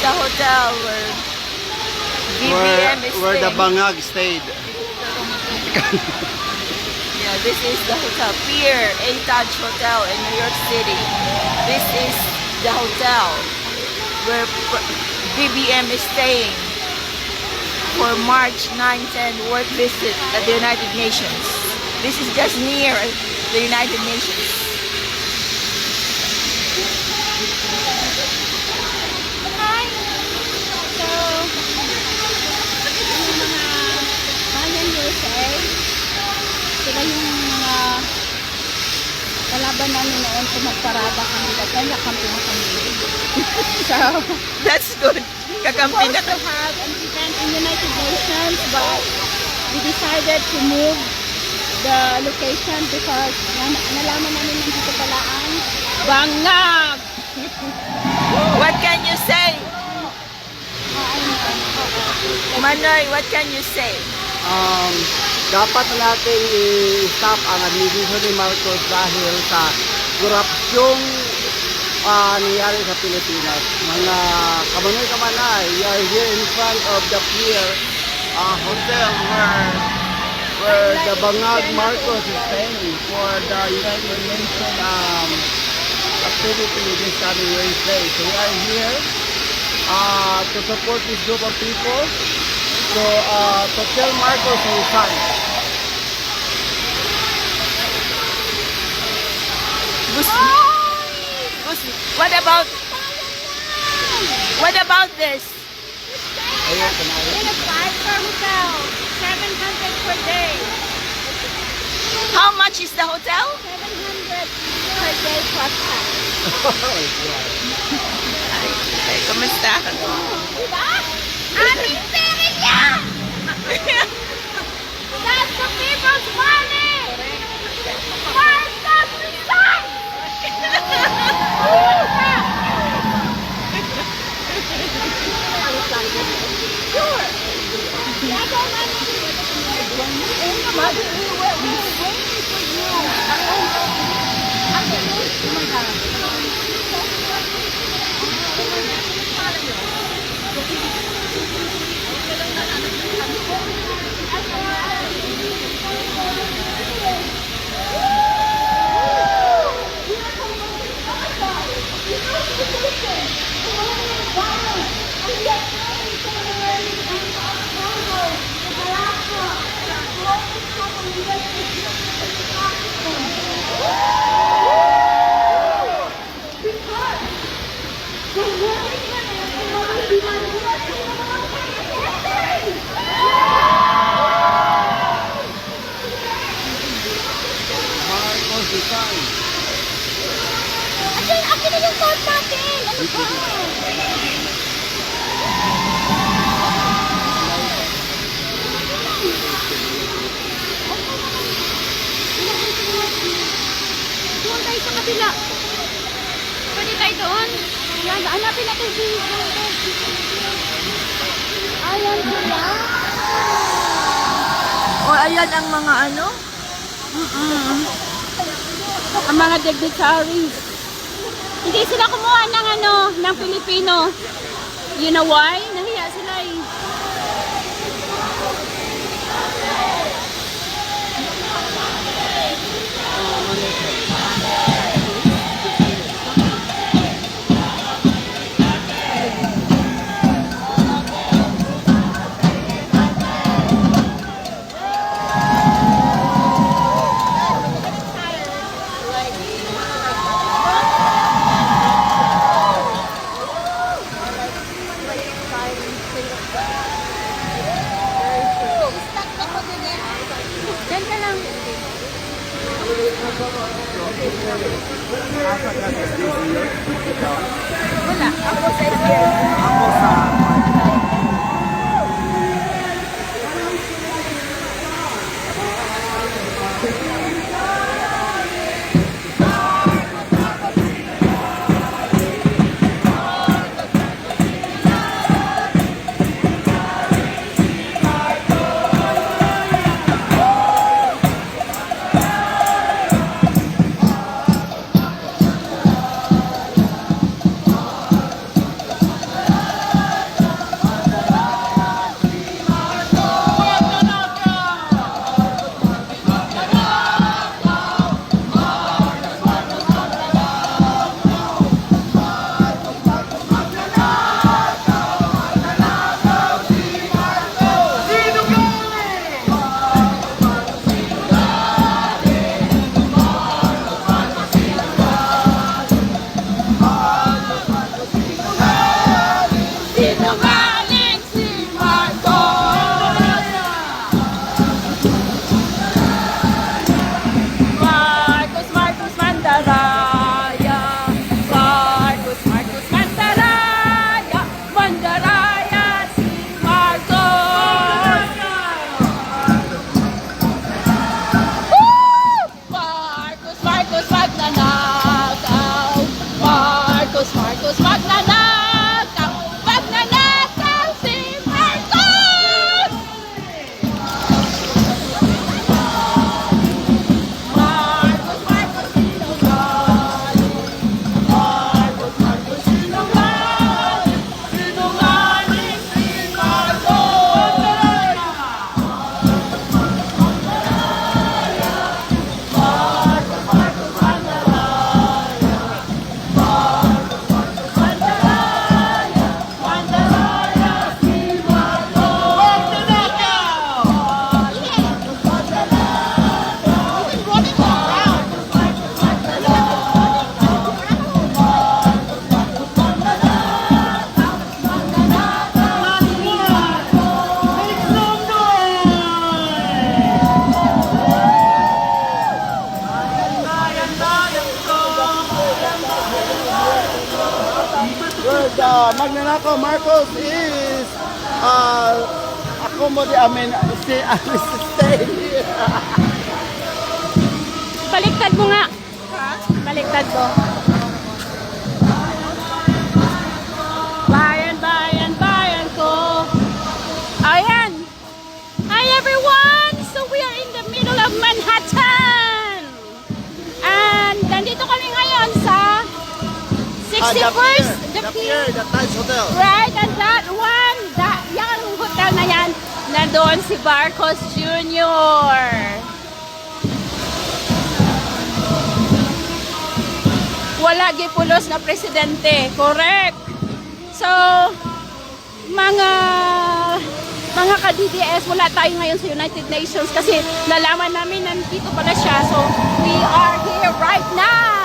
the hotel where BBM is where the staying. Bangag stayed. Yeah, this is the hotel, Pier A-Taj Hotel in New York City. This is the hotel where BBM is staying for March 9-10 work visit at the United Nations. This is just near the United Nations. Hi! So, yung mga Mayan USA, sila yung mga kalaban namin noon kung magparada kami. Kaya kampi na kami. So, That's good. Kakampi na supposed to have an event in United Nations, but we decided to move the location because nalaman namin nandito pala ang Bangag! What can you say? Manoy, what can you say? Dapat natin i-stop ang administrasyon ni Marcos dahil sa korupsyong nangyari sa Pilipinas. Mga kamanoy-kamanay, we are here in front of the Pier Hotel where the Bangag Marcos is staying for the United Nations activity this coming Wednesday. So we are here to support this group of people. So to tell Marcos to resign. What about this? In a 5-star hotel, 700 per day. How much is the hotel? 700 per day plus tax. Ay, kamusta? Diba? Ating pera niya! That's the people's money! Marcos resign! Sure! That's all I need. Oh my God, we were waiting for you. Oh my God. Marcos resign. Akin na yung card natin! Ano ba? Doon tayo sa kabila. Pwede tayo doon. Ayan, hanapin natin si ayan sila. O ayan ang mga ano? Ang mga dignitaries. Hindi sila kumuha ng ng Pilipino. You know why? Nahiya sila eh. Diyan ka lang. Wala. Ako sa SBL. Magnanakaw Marcos is stay here. Baliktad mo nga. Baliktad mo. Bayan, bayan, bayan ko. Ayan. Hi everyone! So we are in the middle of Manhattan. And nandito kami ngayon sa 61st, The pier, the Taj Hotel. right, and that one, yung hotel na yan, nandoon si Marcos Jr. Wala gipulos na presidente, correct? So, mga ka-DDS, wala tayo ngayon sa United Nations kasi nalaman namin nandito pala siya. So, we are here right now.